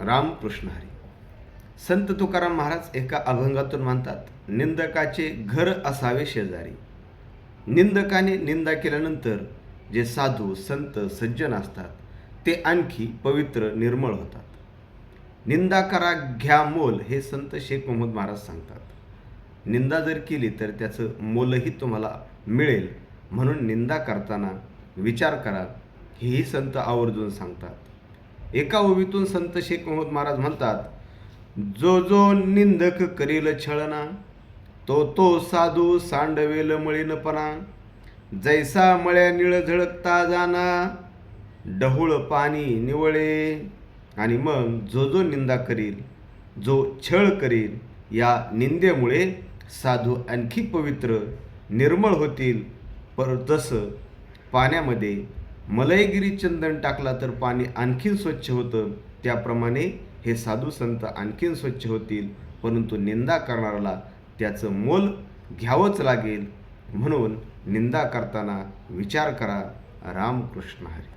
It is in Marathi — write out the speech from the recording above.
रामकृष्ण हरी. संत तुकाराम महाराज एका अभंगातून म्हणतात, निंदकाचे घर असावे शेजारी. निंदकाने निंदा केल्यानंतर जे साधू संत सज्जन असतात ते आणखी पवित्र निर्मळ होतात. निंदा करा घ्या मोल हे संत शेख मोहम्मद महाराज सांगतात. निंदा जर केली तर त्याचं मोलही तुम्हाला मिळेल, म्हणून निंदा करताना विचार करा, हेही संत आवर्जून सांगतात. एका ओवीतून संत शेख मोहम्मद महाराज म्हणतात, जो जो निंदक करील छळना, तो तो साधू सांडवेल मळीनपणा. जैसा मळ्या निळ झळकता जाना, डहुळ पाणी निवळे. आणि मग जो जो निंदा करील, जो छळ करील, या निंदेमुळे साधू आणखी पवित्र निर्मळ होतील. जसं पाण्यामध्ये मलयगिरी चंदन टाकला तर पाणी आणखीन स्वच्छ होतं, त्याप्रमाणे हे साधू संत आणखीन स्वच्छ होतील. परंतु निंदा करणाऱ्याला त्याचं मोल घ्यावंच लागेल. म्हणून निंदा करताना विचार करा. रामकृष्ण हरी.